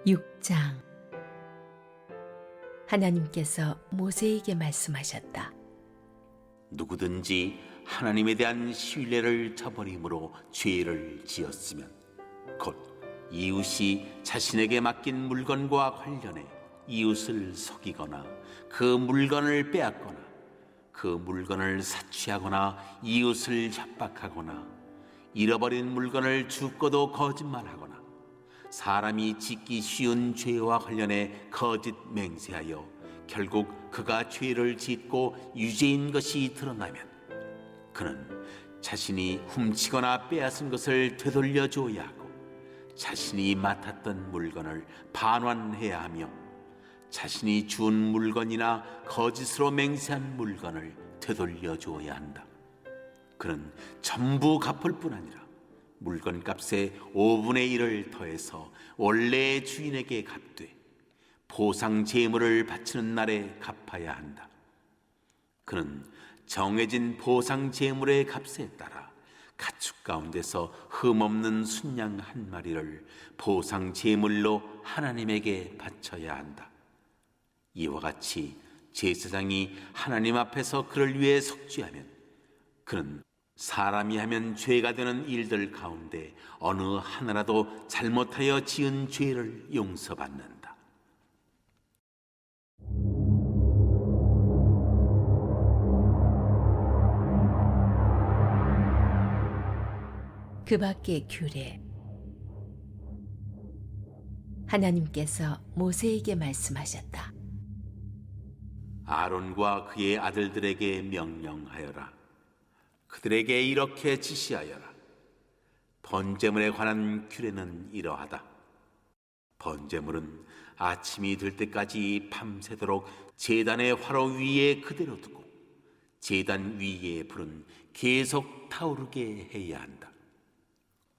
6장. 하나님께서 모세에게 말씀하셨다. 누구든지 하나님에 대한 신뢰를 저버림으로 죄를 지었으면 곧 이웃이 자신에게 맡긴 물건과 관련해 이웃을 속이거나 그 물건을 빼앗거나 그 물건을 사취하거나 이웃을 협박하거나 잃어버린 물건을 죽고도 거짓말하거나 사람이 짓기 쉬운 죄와 관련해 거짓 맹세하여 결국 그가 죄를 짓고 유죄인 것이 드러나면 그는 자신이 훔치거나 빼앗은 것을 되돌려줘야 하고 자신이 맡았던 물건을 반환해야 하며 자신이 준 물건이나 거짓으로 맹세한 물건을 되돌려줘야 한다. 그는 전부 갚을 뿐 아니라 물건값의 5분의 1을 더해서 원래의 주인에게 갚되 보상 제물을 바치는 날에 갚아야 한다. 그는 정해진 보상 제물의 값에 따라 가축 가운데서 흠없는 순양 한 마리를 보상 제물로 하나님에게 바쳐야 한다. 이와 같이 제사장이 하나님 앞에서 그를 위해 속죄하면 그는 사람이 하면 죄가 되는 일들 가운데 어느 하나라도 잘못하여 지은 죄를 용서받는다. 그 밖의 규례. 하나님께서 모세에게 말씀하셨다. 아론과 그의 아들들에게 명령하여라. 그들에게 이렇게 지시하여라. 번제물에 관한 규례는 이러하다. 번제물은 아침이 될 때까지 밤새도록 제단의 화로 위에 그대로 두고 제단 위에 불은 계속 타오르게 해야 한다.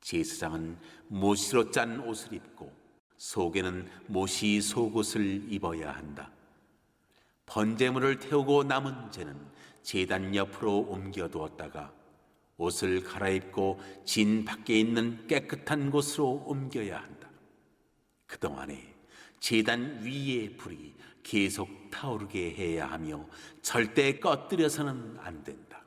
제사장은 모시로 짠 옷을 입고 속에는 모시 속옷을 입어야 한다. 번제물을 태우고 남은 재는 제단 옆으로 옮겨두었다가 옷을 갈아입고 진 밖에 있는 깨끗한 곳으로 옮겨야 한다. 그동안에 제단 위에 불이 계속 타오르게 해야 하며 절대 꺼뜨려서는 안 된다.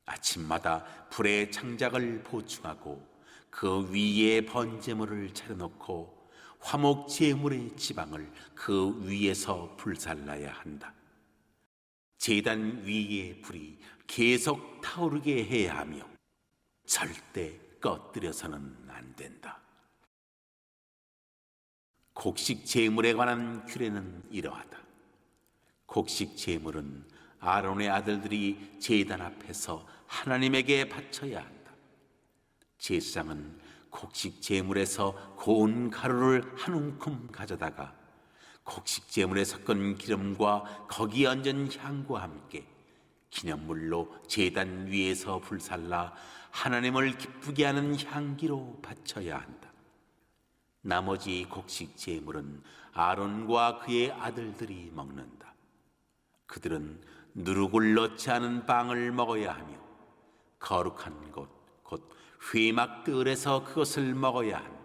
아침마다 불의 창작을 보충하고 그 위에 번제물을 차려놓고 화목 제물의 지방을 그 위에서 불살라야 한다. 제단 위에 불이 계속 타오르게 해야 하며 절대 꺼뜨려서는 안 된다. 곡식 제물에 관한 규례는 이러하다. 곡식 제물은 아론의 아들들이 제단 앞에서 하나님에게 바쳐야 한다. 제사장은 곡식 제물에서 고운 가루를 한 움큼 가져다가 곡식 제물에 섞은 기름과 거기 얹은 향과 함께 기념물로 제단 위에서 불살라 하나님을 기쁘게 하는 향기로 바쳐야 한다. 나머지 곡식 제물은 아론과 그의 아들들이 먹는다. 그들은 누룩을 넣지 않은 빵을 먹어야 하며 거룩한 곳, 곧 회막들에서 그것을 먹어야 한다.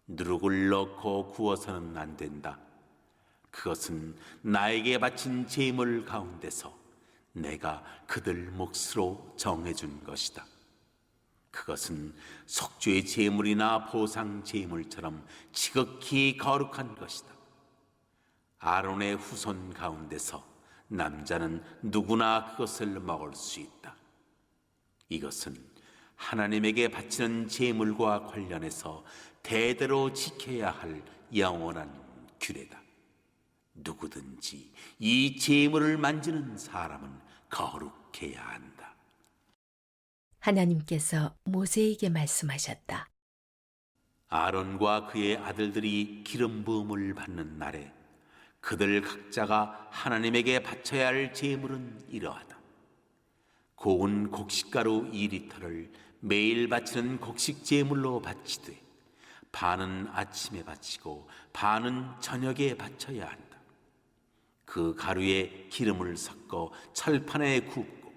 누룩을 넣고 구워서는 안 된다. 그것은 나에게 바친 제물 가운데서 내가 그들 몫으로 정해준 것이다. 그것은 속죄 제물이나 보상 제물처럼 지극히 거룩한 것이다. 아론의 후손 가운데서 남자는 누구나 그것을 먹을 수 있다. 이것은 하나님에게 바치는 제물과 관련해서 대대로 지켜야 할 영원한 규례다. 누구든지 이 제물을 만지는 사람은 거룩해야 한다. 하나님께서 모세에게 말씀하셨다. 아론과 그의 아들들이 기름 부음을 받는 날에 그들 각자가 하나님에게 바쳐야 할 제물은 이러하다. 고운 곡식가루 2리터를 매일 바치는 곡식 제물로 바치되 반은 아침에 바치고 반은 저녁에 바쳐야 한다. 그 가루에 기름을 섞어 철판에 굽고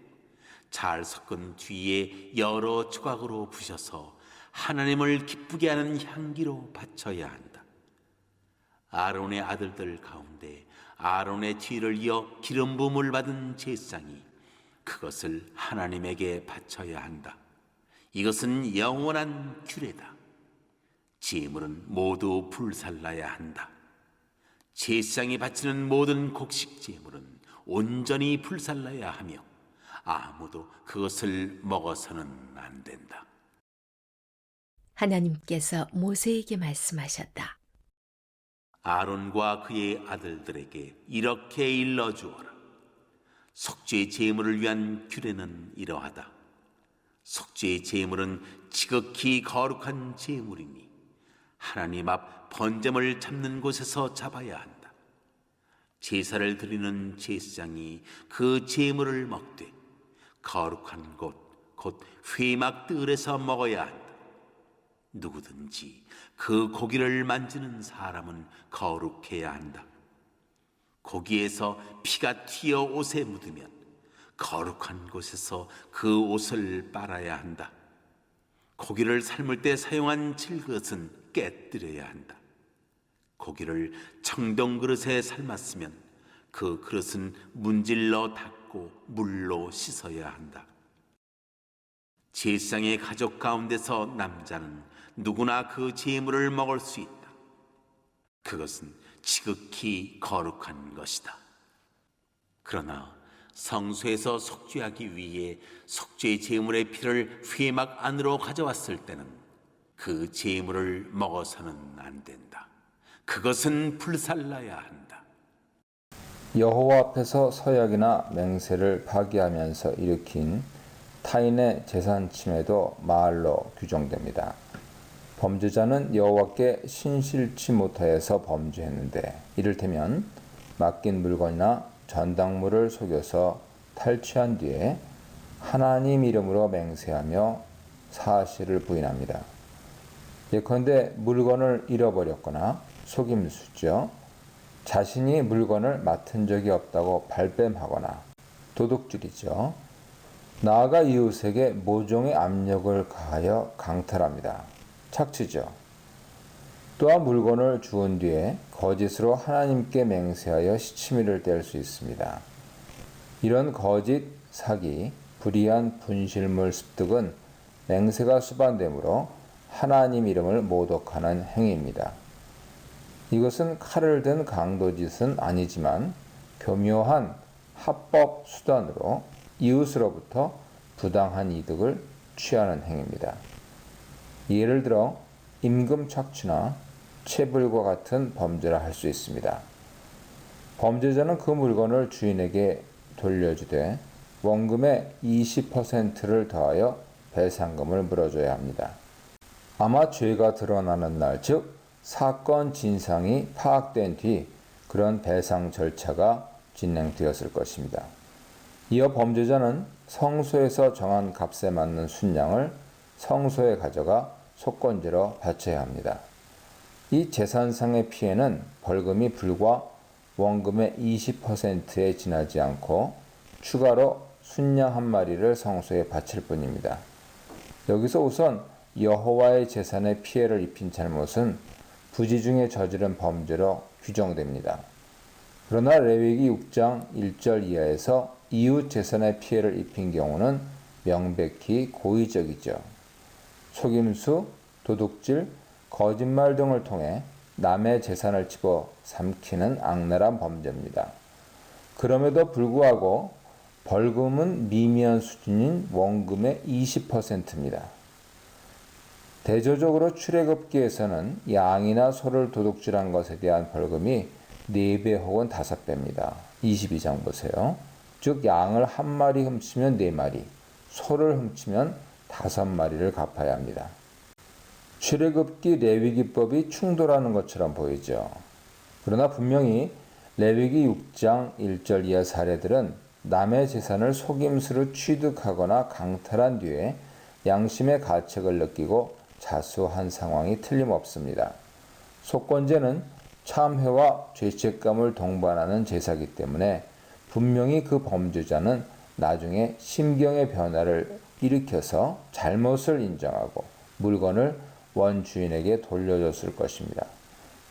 잘 섞은 뒤에 여러 조각으로 부셔서 하나님을 기쁘게 하는 향기로 바쳐야 한다. 아론의 아들들 가운데 아론의 뒤를 이어 기름 부음을 받은 제사장이 그것을 하나님에게 바쳐야 한다. 이것은 영원한 규례다. 제물은 모두 불살라야 한다. 제사장이 바치는 모든 곡식 제물은 온전히 불살라야 하며 아무도 그것을 먹어서는 안 된다. 하나님께서 모세에게 말씀하셨다. 아론과 그의 아들들에게 이렇게 일러주어라. 속죄 제물을 위한 규례는 이러하다. 속죄 제물은 지극히 거룩한 제물이니 하나님 앞 번제물 잡는 곳에서 잡아야 한다. 제사를 드리는 제사장이 그 제물을 먹되 거룩한 곳, 곧 회막 뜰에서 먹어야 한다. 누구든지 그 고기를 만지는 사람은 거룩해야 한다. 고기에서 피가 튀어 옷에 묻으면 거룩한 곳에서 그 옷을 빨아야 한다. 고기를 삶을 때 사용한 질것은 깨뜨려야 한다. 고기를 청동 그릇에 삶았으면 그 그릇은 문질러 닦고 물로 씻어야 한다. 제사장의 가족 가운데서 남자는 누구나 그 제물을 먹을 수 있다. 그것은 지극히 거룩한 것이다. 그러나 성소에서 속죄하기 위해 속죄 제물의 피를 회막 안으로 가져왔을 때는 그 제물을 먹어서는 안 된다. 그것은 불살라야 한다. 여호와 앞에서 서약이나 맹세를 파기하면서 일으킨 타인의 재산 침해도 말로 규정됩니다. 범죄자는 여호와께 신실치 못하여서 범죄했는데 이를테면 맡긴 물건이나 전당물을 속여서 탈취한 뒤에 하나님 이름으로 맹세하며 사실을 부인합니다. 예컨대 물건을 잃어버렸거나 속임수죠. 자신이 물건을 맡은 적이 없다고 발뺌하거나 도둑질이죠. 나아가 이웃에게 모종의 압력을 가하여 강탈합니다. 착취죠. 또한 물건을 주운 뒤에 거짓으로 하나님께 맹세하여 시치미를 뗄 수 있습니다. 이런 거짓, 사기, 불의한 분실물 습득은 맹세가 수반되므로 하나님 이름을 모독하는 행위입니다. 이것은 칼을 든 강도짓은 아니지만 교묘한 합법 수단으로 이웃으로부터 부당한 이득을 취하는 행위입니다. 예를 들어 임금 착취나 체불과 같은 범죄를 할 수 있습니다. 범죄자는 그 물건을 주인에게 돌려주되 원금의 20%를 더하여 배상금을 물어줘야 합니다. 아마 죄가 드러나는 날, 즉 사건 진상이 파악된 뒤 그런 배상 절차가 진행되었을 것입니다. 이어 범죄자는 성소에서 정한 값에 맞는 순양을 성소에 가져가 속건제로 바쳐야 합니다. 이 재산상의 피해는 벌금이 불과 원금의 20%에 지나지 않고 추가로 순양 한 마리를 성소에 바칠 뿐입니다. 여기서 우선 여호와의 재산에 피해를 입힌 잘못은 부지 중에 저지른 범죄로 규정됩니다. 그러나 레위기 6장 1절 이하에서 이웃 재산에 피해를 입힌 경우는 명백히 고의적이죠. 속임수, 도둑질, 거짓말 등을 통해 남의 재산을 집어 삼키는 악랄한 범죄입니다. 그럼에도 불구하고 벌금은 미미한 수준인 원금의 20%입니다. 대조적으로 출애굽기에서는 양이나 소를 도둑질한 것에 대한 벌금이 4배 혹은 5배입니다. 22장 보세요. 즉 양을 한 마리 훔치면 4마리, 소를 훔치면 5마리를 갚아야 합니다. 출애굽기 레위기법이 충돌하는 것처럼 보이죠. 그러나 분명히 레위기 6장 1절 이하 사례들은 남의 재산을 속임수로 취득하거나 강탈한 뒤에 양심의 가책을 느끼고 자수한 상황이 틀림없습니다. 속건제는 참회와 죄책감을 동반하는 제사이기 때문에 분명히 그 범죄자는 나중에 심경의 변화를 일으켜서 잘못을 인정하고 물건을 원주인에게 돌려줬을 것입니다.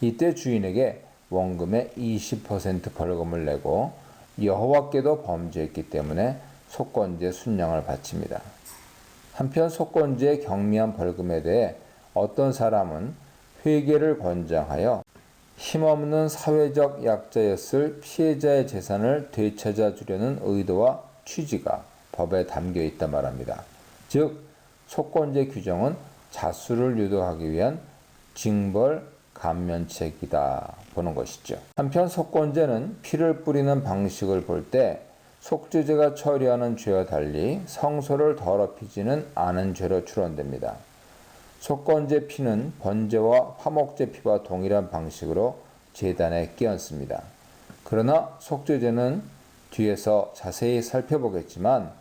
이때 주인에게 원금의 20% 벌금을 내고 여호와께도 범죄했기 때문에 속건제 순양을 바칩니다. 한편 속건제의 경미한 벌금에 대해 어떤 사람은 회개를 권장하여 힘없는 사회적 약자였을 피해자의 재산을 되찾아 주려는 의도와 취지가 법에 담겨 있다 말합니다. 즉 속건제 규정은 자수를 유도하기 위한 징벌 감면책이다 보는 것이죠. 한편 속건제는 피를 뿌리는 방식을 볼 때 속죄제가 처리하는 죄와 달리 성소를 더럽히지는 않은 죄로 추론됩니다. 속건제 피는 번제와 화목제 피와 동일한 방식으로 제단에 끼얹습니다. 그러나 속죄제는 뒤에서 자세히 살펴보겠지만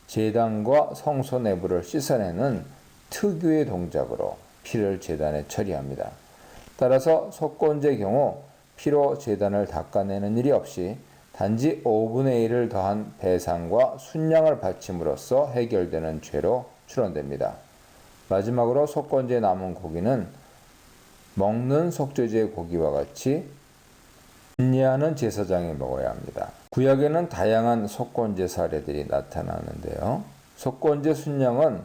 제단과 성소 내부를 씻어내는 특유의 동작으로 피를 제단에 처리합니다. 따라서 속건제의 경우 피로 제단을 닦아내는 일이 없이 단지 5분의 1을 더한 배상과 순양을 바침으로써 해결되는 죄로 추론됩니다. 마지막으로 속건제에 남은 고기는 먹는 속죄제의 고기와 같이 인내하는 제사장이 먹어야 합니다. 구약에는 다양한 속건제 사례들이 나타나는데요. 속건제 순양은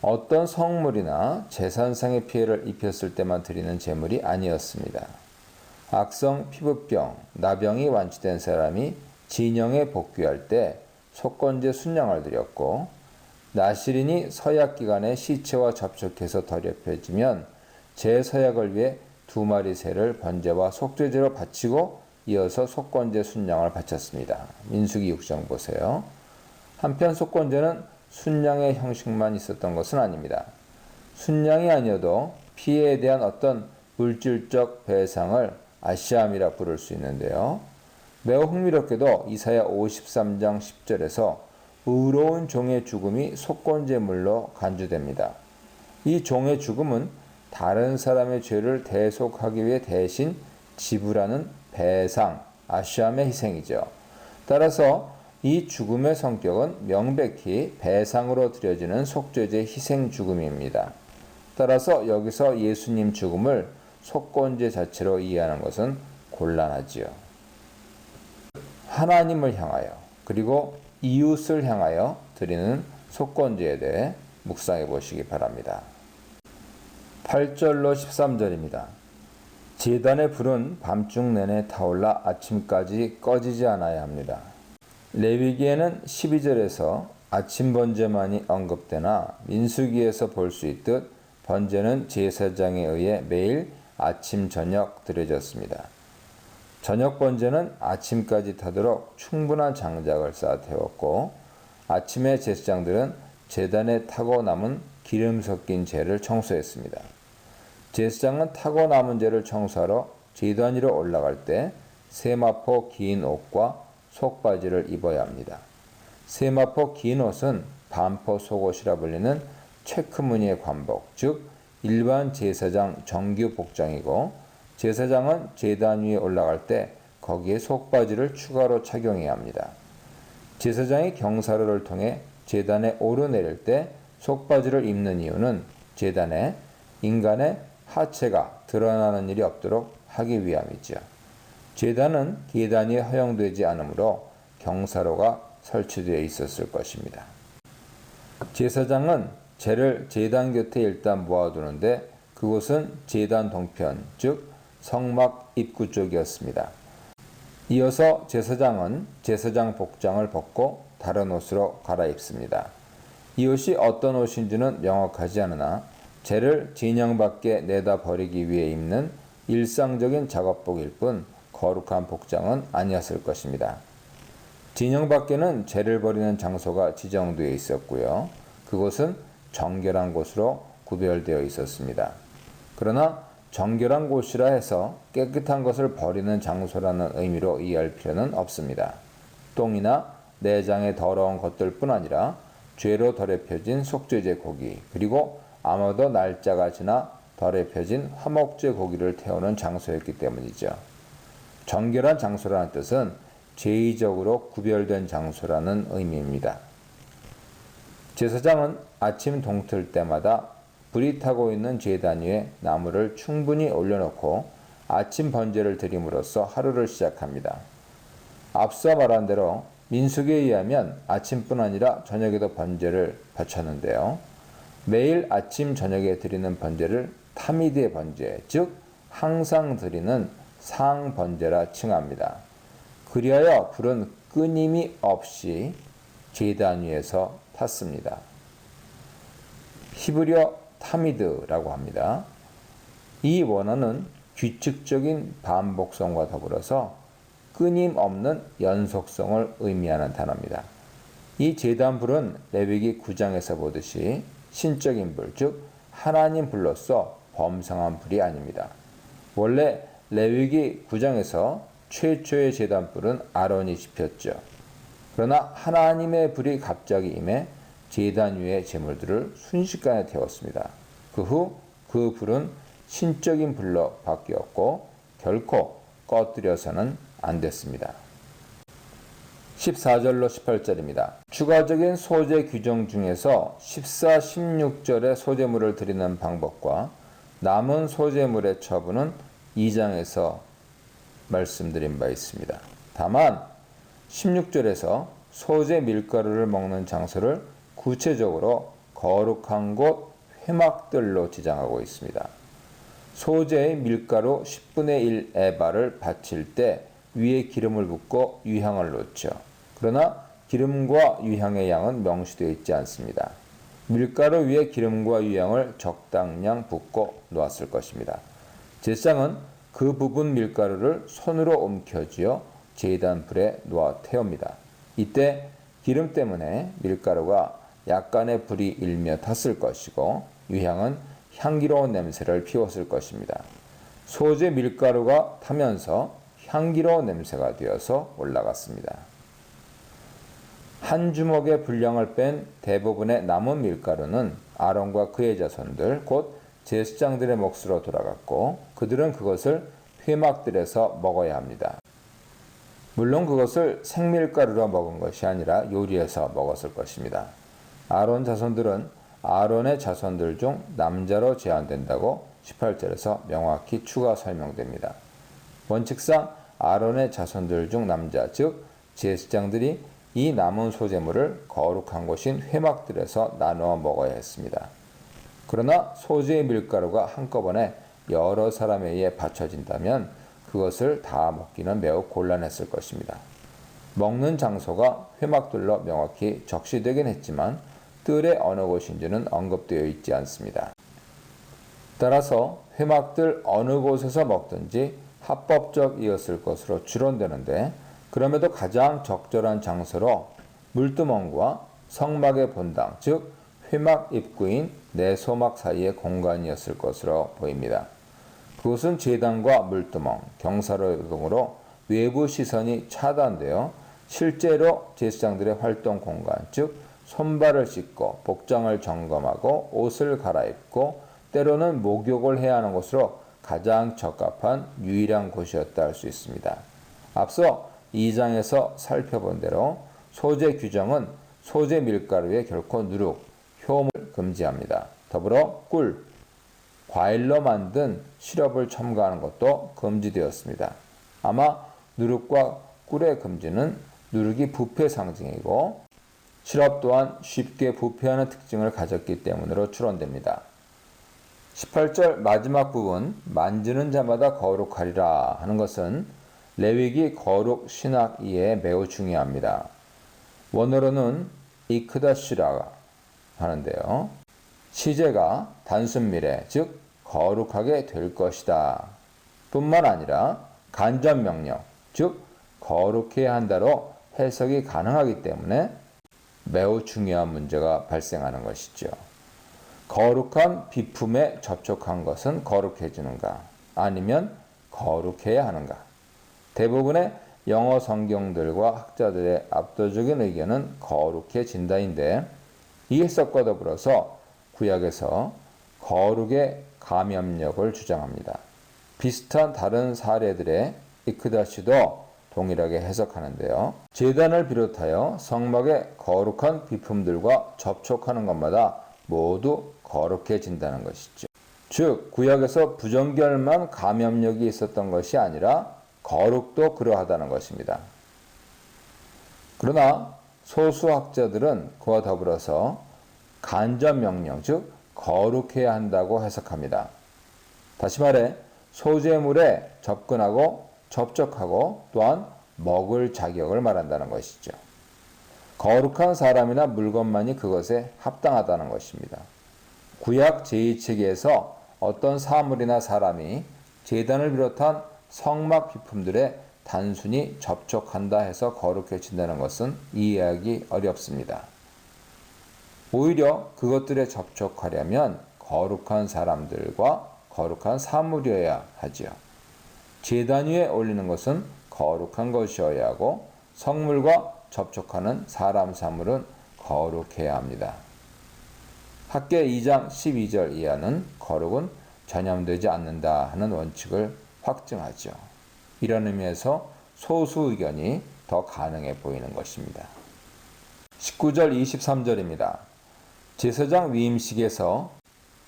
어떤 성물이나 재산상의 피해를 입혔을 때만 드리는 제물이 아니었습니다. 악성 피부병, 나병이 완치된 사람이 진영에 복귀할 때 속건제 순양을 드렸고 나시린이 서약기간에 시체와 접촉해서 더럽혀지면 제서약을 위해 2마리 새를 번제와 속죄제로 바치고 이어서 속건제 순양을 바쳤습니다. 민수기 6장 보세요. 한편 속건제는 순양의 형식만 있었던 것은 아닙니다. 순양이 아니어도 피해에 대한 어떤 물질적 배상을 아시암이라 부를 수 있는데요. 매우 흥미롭게도 이사야 53장 10절에서 의로운 종의 죽음이 속건제물로 간주됩니다. 이 종의 죽음은 다른 사람의 죄를 대속하기 위해 대신 지불하는 배상, 아시암의 희생이죠. 따라서 이 죽음의 성격은 명백히 배상으로 드려지는 속죄제 희생 죽음입니다. 따라서 여기서 예수님 죽음을 속건제 자체로 이해하는 것은 곤란하지요. 하나님을 향하여 그리고 이웃을 향하여 드리는 속건제에 대해 묵상해 보시기 바랍니다. 8절로 13절입니다. 제단의 불은 밤중 내내 타올라 아침까지 꺼지지 않아야 합니다. 레위기에는 12절에서 아침 번제만이 언급되나 민수기에서 볼 수 있듯 번제는 제사장에 의해 매일 아침 저녁 드려졌습니다. 저녁 번제는 아침까지 타도록 충분한 장작을 쌓아 태웠고 아침에 제사장들은 제단에 타고 남은 기름 섞인 재를 청소했습니다. 제사장은 타고 남은 재를 청소하러 제단 위로 올라갈 때 세마포 긴 옷과 속바지를 입어야 합니다. 세마포 긴 옷은 반포 속옷이라 불리는 체크 무늬의 관복, 즉 일반 제사장 정규 복장이고 제사장은 제단 위에 올라갈 때 거기에 속바지를 추가로 착용해야 합니다. 제사장이 경사로를 통해 제단에 오르내릴 때 속바지를 입는 이유는 제단에 인간의 하체가 드러나는 일이 없도록 하기 위함이죠. 제단은 계단이 허용되지 않으므로 경사로가 설치되어 있었을 것입니다. 제사장은 재를 제단 곁에 일단 모아두는데 그곳은 제단 동편, 즉 성막 입구 쪽이었습니다. 이어서 제사장은 제사장 복장을 벗고 다른 옷으로 갈아입습니다. 이 옷이 어떤 옷인지는 명확하지 않으나 재를 진영 밖에 내다 버리기 위해 입는 일상적인 작업복일 뿐 거룩한 복장은 아니었을 것입니다. 진영 밖에는 재를 버리는 장소가 지정되어 있었고요. 그곳은 정결한 곳으로 구별되어 있었습니다. 그러나 정결한 곳이라 해서 깨끗한 것을 버리는 장소라는 의미로 이해할 필요는 없습니다. 똥이나 내장의 더러운 것들뿐 아니라 죄로 더럽혀진 속죄제 고기 그리고 아마도 날짜가 지나 더럽혀진 화목제 고기를 태우는 장소였기 때문이죠. 정결한 장소라는 뜻은 제의적으로 구별된 장소라는 의미입니다. 제사장은 아침 동틀 때마다 불이 타고 있는 제단 위에 나무를 충분히 올려놓고 아침 번제를 드림으로써 하루를 시작합니다. 앞서 말한 대로 민수기에 의하면 아침뿐 아니라 저녁에도 번제를 바쳤는데요. 매일 아침 저녁에 드리는 번제를 타미드의 번제, 즉 항상 드리는 상번제라 칭합니다. 그리하여 불은 끊임이 없이 제단 위에서 탔습니다. 히브리어 타미드라고 합니다. 이 원어는 규칙적인 반복성과 더불어서 끊임없는 연속성을 의미하는 단어입니다. 이 제단불은 레위기 9장에서 보듯이 신적인 불, 즉 하나님 불로서 범상한 불이 아닙니다. 원래 레위기 9장에서 최초의 제단불은 아론이 지폈죠. 그러나 하나님의 불이 갑자기 임해 제단 위의 제물들을 순식간에 태웠습니다. 그 후 그 불은 신적인 불로 바뀌었고 결코 꺼뜨려서는 안 됐습니다. 14절로 18절입니다. 추가적인 소재 규정 중에서 14, 16절의 소재물을 드리는 방법과 남은 소재물의 처분은 2장에서 말씀드린 바 있습니다. 다만 16절에서 소재 밀가루를 먹는 장소를 구체적으로 거룩한 곳 회막들로 지정하고 있습니다. 소재의 밀가루 10분의 1 에바를 바칠 때 위에 기름을 붓고 유향을 놓죠. 그러나 기름과 유향의 양은 명시되어 있지 않습니다. 밀가루 위에 기름과 유향을 적당량 붓고 놓았을 것입니다. 제사장은 그 부분 밀가루를 손으로 움켜쥐어 제단 불에 놓아 태웁니다. 이때 기름 때문에 밀가루가 약간의 불이 일며 탔을 것이고 유향은 향기로운 냄새를 피웠을 것입니다. 소재 밀가루가 타면서 향기로운 냄새가 되어서 올라갔습니다. 한 주먹의 분량을 뺀 대부분의 남은 밀가루는 아론과 그의 자손들 곧 제사장들의 몫으로 돌아갔고 그들은 그것을 회막들에서 먹어야 합니다. 물론 그것을 생밀가루로 먹은 것이 아니라 요리해서 먹었을 것입니다. 아론 자손들은 아론의 자손들 중 남자로 제한된다고 18절에서 명확히 추가 설명됩니다. 원칙상 아론의 자손들 중 남자, 즉 제사장들이 이 남은 소재물을 거룩한 곳인 회막들에서 나누어 먹어야 했습니다. 그러나 소재의 밀가루가 한꺼번에 여러 사람에 의해 바쳐진다면 그것을 다 먹기는 매우 곤란했을 것입니다. 먹는 장소가 회막들로 명확히 적시되긴 했지만 뜰의 어느 곳인지는 언급되어 있지 않습니다. 따라서 회막들 어느 곳에서 먹든지 합법적이었을 것으로 추론되는데 그럼에도 가장 적절한 장소로 물두멍과 성막의 본당, 즉 회막 입구인 내소막 사이의 공간이었을 것으로 보입니다. 그것은 제단과 물두멍, 경사로 등으로 외부 시선이 차단되어 실제로 제사장들의 활동 공간, 즉 손발을 씻고 복장을 점검하고 옷을 갈아입고 때로는 목욕을 해야 하는 곳으로 가장 적합한 유일한 곳이었다 할 수 있습니다. 앞서 2장에서 살펴본 대로 소재 규정은 소재 밀가루에 결코 누룩, 효모를 금지합니다. 더불어 꿀, 과일로 만든 시럽을 첨가하는 것도 금지되었습니다. 아마 누룩과 꿀의 금지는 누룩이 부패 상징이고 시럽 또한 쉽게 부패하는 특징을 가졌기 때문으로 추론됩니다. 18절 마지막 부분 만지는 자마다 거룩하리라 하는 것은 레위기 거룩 신학 이해에 매우 중요합니다. 원어로는 이크다시라 하는데요. 시제가 단순 미래, 즉 거룩하게 될 것이다. 뿐만 아니라 간접 명령, 즉 거룩해야 한다로 해석이 가능하기 때문에 매우 중요한 문제가 발생하는 것이죠. 거룩한 비품에 접촉한 것은 거룩해지는가? 아니면 거룩해야 하는가? 대부분의 영어 성경들과 학자들의 압도적인 의견은 거룩해진다인데 이 해석과 더불어서 구약에서 거룩의 감염력을 주장합니다. 비슷한 다른 사례들의 이크다시도 동일하게 해석하는데요. 제단을 비롯하여 성막의 거룩한 비품들과 접촉하는 것마다 모두 거룩해진다는 것이죠. 즉 구약에서 부정결만 감염력이 있었던 것이 아니라 거룩도 그러하다는 것입니다. 그러나 소수 학자들은 그와 더불어서 간접명령, 즉 거룩해야 한다고 해석합니다. 다시 말해 소재물에 접근하고 접촉하고 또한 먹을 자격을 말한다는 것이죠. 거룩한 사람이나 물건만이 그것에 합당하다는 것입니다. 구약 제2체계에서 어떤 사물이나 사람이 제단을 비롯한 성막 비품들에 단순히 접촉한다 해서 거룩해진다는 것은 이해하기 어렵습니다. 오히려 그것들에 접촉하려면 거룩한 사람들과 거룩한 사물이어야 하지요. 제단 위에 올리는 것은 거룩한 것이어야 하고 성물과 접촉하는 사람 사물은 거룩해야 합니다. 학계 2장 12절 이하는 거룩은 전염되지 않는다 하는 원칙을 확증하죠. 이런 의미에서 소수 의견이 더 가능해 보이는 것입니다. 19절 23절입니다. 제사장 위임식에서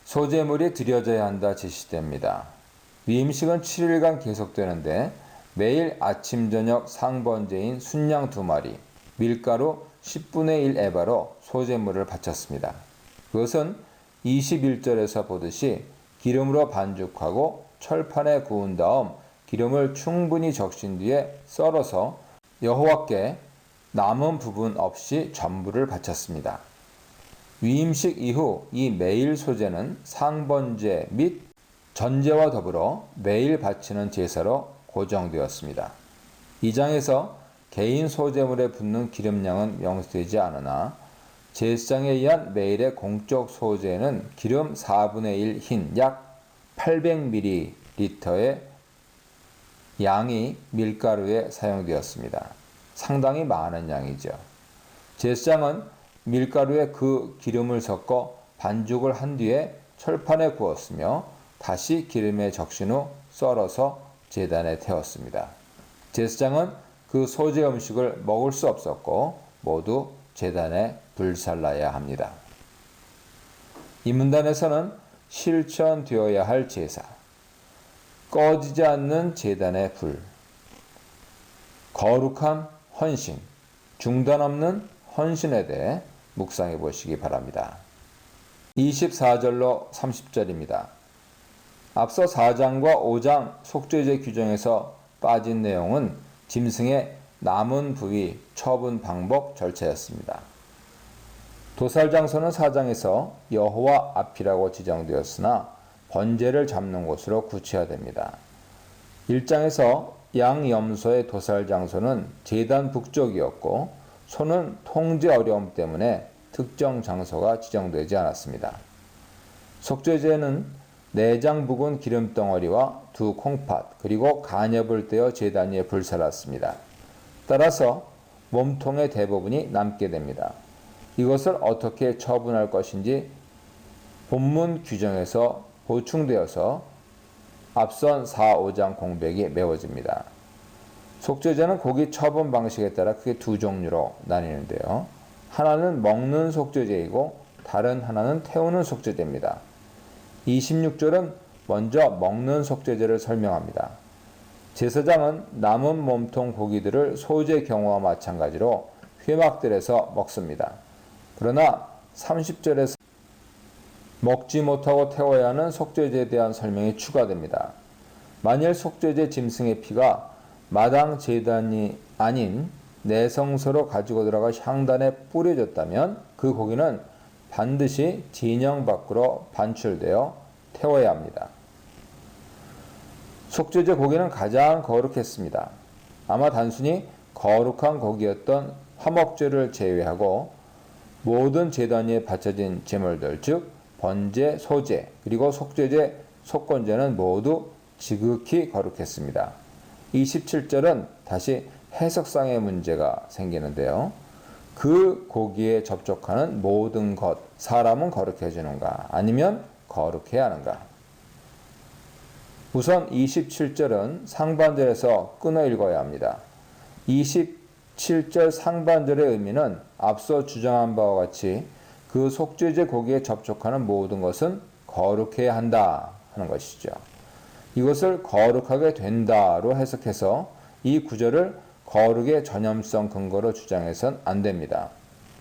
소제물이 드려져야 한다 제시됩니다. 위임식은 7일간 계속되는데 매일 아침 저녁 상번제인 순양 2마리, 밀가루 10분의 1 에바로 소제물을 바쳤습니다. 그것은 21절에서 보듯이 기름으로 반죽하고 철판에 구운 다음 기름을 충분히 적신 뒤에 썰어서 여호와께 남은 부분 없이 전부를 바쳤습니다. 위임식 이후 이 매일 소제는 상번제 및 전제와 더불어 매일 바치는 제사로 고정되었습니다. 이 장에서 개인 소제물에 붓는 기름량은 명시되지 않으나 제사장에 의한 매일의 공적 소제는 기름 4분의 1 흰 약 800ml의 양이 밀가루에 사용되었습니다. 상당히 많은 양이죠. 제사장은 밀가루에 그 기름을 섞어 반죽을 한 뒤에 철판에 구웠으며 다시 기름에 적신 후 썰어서 제단에 태웠습니다. 제사장은 그 소제 음식을 먹을 수 없었고 모두 제단에 불살라야 합니다. 이 문단에서는 실천되어야 할 제사, 꺼지지 않는 제단의 불, 거룩한 헌신, 중단 없는 헌신에 대해 묵상해 보시기 바랍니다. 24절로 30절입니다. 앞서 4장과 5장 속죄제 규정에서 빠진 내용은 짐승의 남은 부위 처분 방법 절차였습니다. 도살 장소는 4장에서 여호와 앞이라고 지정되었으나 번제를 잡는 곳으로 구체화됩니다. 1장에서 양염소의 도살 장소는 제단 북쪽이었고 소는 통제 어려움 때문에 특정 장소가 지정되지 않았습니다. 속죄제는 내장 묵은 기름덩어리와 2 콩팥 그리고 간엽을 떼어 제단 위에 불살랐습니다. 따라서 몸통의 대부분이 남게 됩니다. 이것을 어떻게 처분할 것인지 본문 규정에서 보충되어서 앞선 4, 5장 공백이 메워집니다. 속죄제는 고기 처분 방식에 따라 크게 2 종류로 나뉘는데요. 하나는 먹는 속죄제이고 다른 하나는 태우는 속죄제입니다. 26절은 먼저 먹는 속죄제를 설명합니다. 제사장은 남은 몸통 고기들을 소제 경우와 마찬가지로 회막들에서 먹습니다. 그러나 30절에서 먹지 못하고 태워야 하는 속죄제에 대한 설명이 추가됩니다. 만일 속죄제 짐승의 피가 마당 제단이 아닌 내성소로 가지고 들어가 향단에 뿌려졌다면 그 고기는 반드시 진영 밖으로 반출되어 태워야 합니다. 속죄제 고기는 가장 거룩했습니다. 아마 단순히 거룩한 고기였던 화목제를 제외하고 모든 제단 위에 바쳐진 제물들, 즉 번제, 소제, 그리고 속죄제, 속건제는 모두 지극히 거룩했습니다. 27절은 다시 해석상의 문제가 생기는데요. 그 고기에 접촉하는 모든 것, 사람은 거룩해지는가 아니면 거룩해야 하는가? 우선 27절은 상반절에서 끊어 읽어야 합니다. 27절 상반절의 의미는 앞서 주장한 바와 같이 그 속죄제 고기에 접촉하는 모든 것은 거룩해야 한다 하는 것이죠. 이것을 거룩하게 된다로 해석해서 이 구절을 거룩의 전염성 근거로 주장해선 안 됩니다.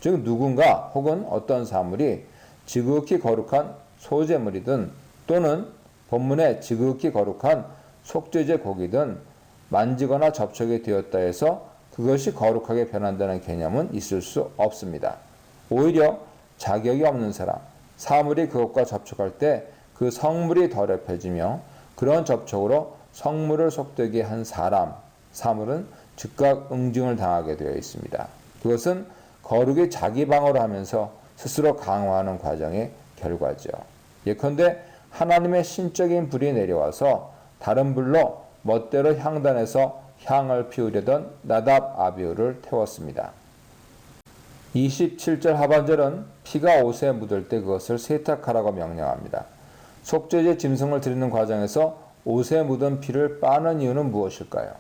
즉 누군가 혹은 어떤 사물이 지극히 거룩한 소재물이든 또는 본문에 지극히 거룩한 속죄제 고기든 만지거나 접촉이 되었다 해서 그것이 거룩하게 변한다는 개념은 있을 수 없습니다. 오히려 자격이 없는 사람, 사물이 그것과 접촉할 때 그 성물이 더럽혀지며 그런 접촉으로 성물을 속되게 한 사람, 사물은 즉각 응징을 당하게 되어 있습니다. 그것은 거룩이 자기 방어를 하면서 스스로 강화하는 과정의 결과죠. 예컨대 하나님의 신적인 불이 내려와서 다른 불로 멋대로 향단에서 향을 피우려던 나답 아비후를 태웠습니다. 27절 하반절은 피가 옷에 묻을 때 그것을 세탁하라고 명령합니다. 속죄제 짐승을 드리는 과정에서 옷에 묻은 피를 빠는 이유는 무엇일까요?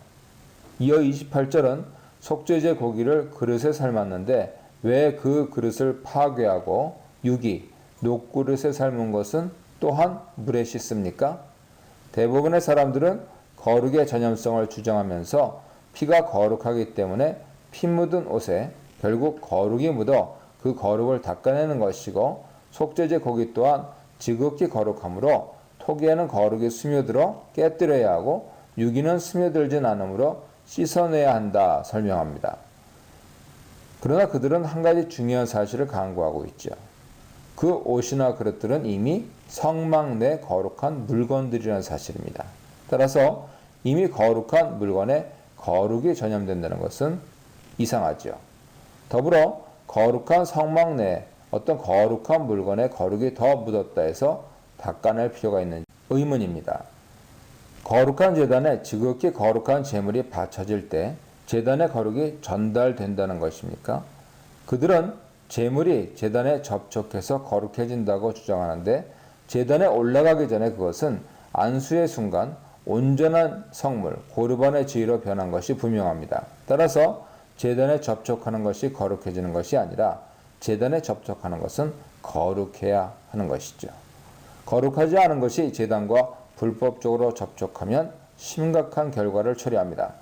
이어 28절은 속죄제 고기를 그릇에 삶았는데 왜 그 그릇을 파괴하고 유기, 녹그릇에 삶은 것은 또한 물에 씻습니까? 대부분의 사람들은 거룩의 전염성을 주장하면서 피가 거룩하기 때문에 피 묻은 옷에 결국 거룩이 묻어 그 거룩을 닦아내는 것이고 속죄제 고기 또한 지극히 거룩하므로 토기에는 거룩이 스며들어 깨뜨려야 하고 유기는 스며들진 않으므로 씻어내야 한다 설명합니다. 그러나 그들은 한 가지 중요한 사실을 강구하고 있죠. 그 옷이나 그릇들은 이미 성막 내 거룩한 물건들이라는 사실입니다. 따라서 이미 거룩한 물건에 거룩이 전염된다는 것은 이상하죠. 더불어 거룩한 성막 내에 어떤 거룩한 물건에 거룩이 더 묻었다 해서 닦아낼 필요가 있는 의문입니다. 거룩한 제단에 지극히 거룩한 제물이 바쳐질 때 제단의 거룩이 전달된다는 것입니까? 그들은 제물이 제단에 접촉해서 거룩해진다고 주장하는데 제단에 올라가기 전에 그것은 안수의 순간 온전한 성물, 고르반의 지위로 변한 것이 분명합니다. 따라서 제단에 접촉하는 것이 거룩해지는 것이 아니라 제단에 접촉하는 것은 거룩해야 하는 것이죠. 거룩하지 않은 것이 제단과 불법적으로 접촉하면 심각한 결과를 초래합니다.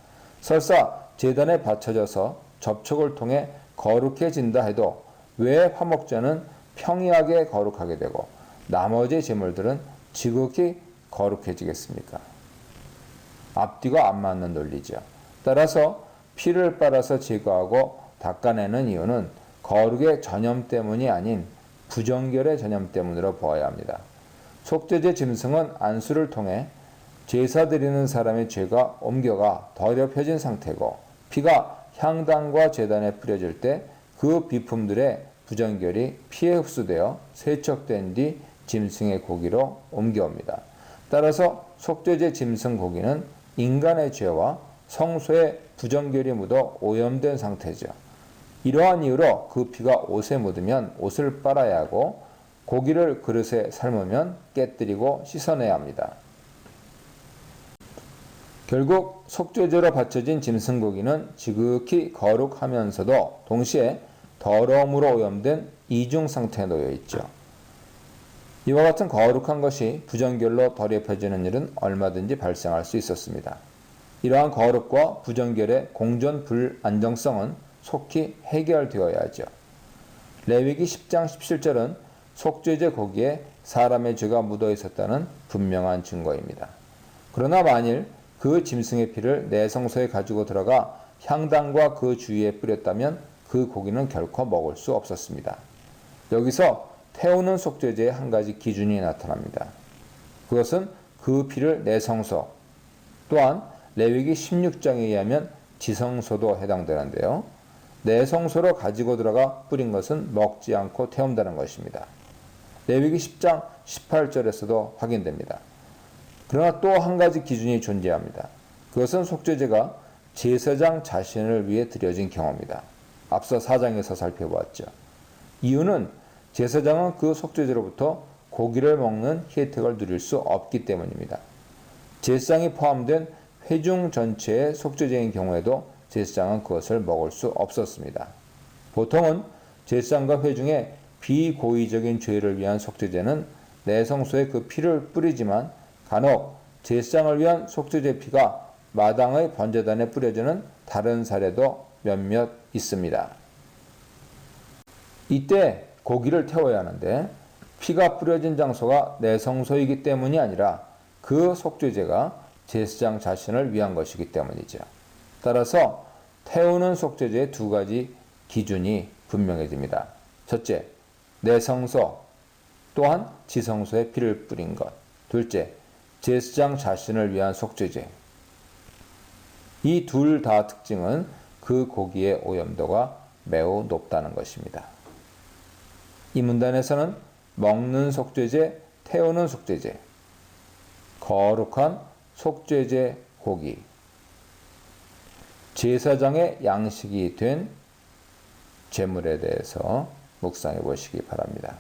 설사 제단에 바쳐져서 접촉을 통해 거룩해진다 해도 왜 화목제는 평이하게 거룩하게 되고 나머지 제물들은 지극히 거룩해지겠습니까? 앞뒤가 안 맞는 논리죠. 따라서 피를 빨아서 제거하고 닦아내는 이유는 거룩의 전염 때문이 아닌 부정결의 전염 때문으로 보아야 합니다. 속죄제 짐승은 안수를 통해 제사 드리는 사람의 죄가 옮겨가 더럽혀진 상태고 피가 향단과 제단에 뿌려질 때 그 비품들의 부정결이 피에 흡수되어 세척된 뒤 짐승의 고기로 옮겨옵니다. 따라서 속죄제 짐승 고기는 인간의 죄와 성소의 부정결이 묻어 오염된 상태죠. 이러한 이유로 그 피가 옷에 묻으면 옷을 빨아야 하고 고기를 그릇에 삶으면 깨뜨리고 씻어내야 합니다. 결국 속죄제로 바쳐진 짐승고기는 지극히 거룩하면서도 동시에 더러움으로 오염된 이중 상태에 놓여 있죠. 이와 같은 거룩한 것이 부정결로 더럽혀지는 일은 얼마든지 발생할 수 있었습니다. 이러한 거룩과 부정결의 공존 불안정성은 속히 해결되어야 하죠. 레위기 10장 17절은 속죄제 고기에 사람의 죄가 묻어 있었다는 분명한 증거입니다. 그러나 만일 그 짐승의 피를 내 성소에 가지고 들어가 향단과 그 주위에 뿌렸다면 그 고기는 결코 먹을 수 없었습니다. 여기서 태우는 속죄제의 한 가지 기준이 나타납니다. 그것은 그 피를 내 성소, 또한 레위기 16장에 의하면 지성소도 해당되는데요. 내 성소로 가지고 들어가 뿌린 것은 먹지 않고 태운다는 것입니다. 레위기 10장 18절에서도 확인됩니다. 그러나 또 한 가지 기준이 존재합니다. 그것은 속죄제가 제사장 자신을 위해 드려진 경우입니다. 앞서 4장에서 살펴보았죠. 이유는 제사장은 그 속죄제로부터 고기를 먹는 혜택을 누릴 수 없기 때문입니다. 제사장이 포함된 회중 전체의 속죄제인 경우에도 제사장은 그것을 먹을 수 없었습니다. 보통은 제사장과 회중의 비고의적인 죄를 위한 속죄제는 내성소에 그 피를 뿌리지만 간혹 제사장을 위한 속죄제 피가 마당의 번제단에 뿌려지는 다른 사례도 몇몇 있습니다. 이때 고기를 태워야 하는데 피가 뿌려진 장소가 내성소이기 때문이 아니라 그 속죄제가 제사장 자신을 위한 것이기 때문이죠. 따라서 태우는 속죄제의 두 가지 기준이 분명해집니다. 첫째, 내성소 또한 지성소에 피를 뿌린 것. 둘째, 제사장 자신을 위한 속죄제. 이 둘 다 특징은 그 고기의 오염도가 매우 높다는 것입니다. 이 문단에서는 먹는 속죄제, 태우는 속죄제, 거룩한 속죄제 고기, 제사장의 양식이 된 제물에 대해서 묵상해 보시기 바랍니다.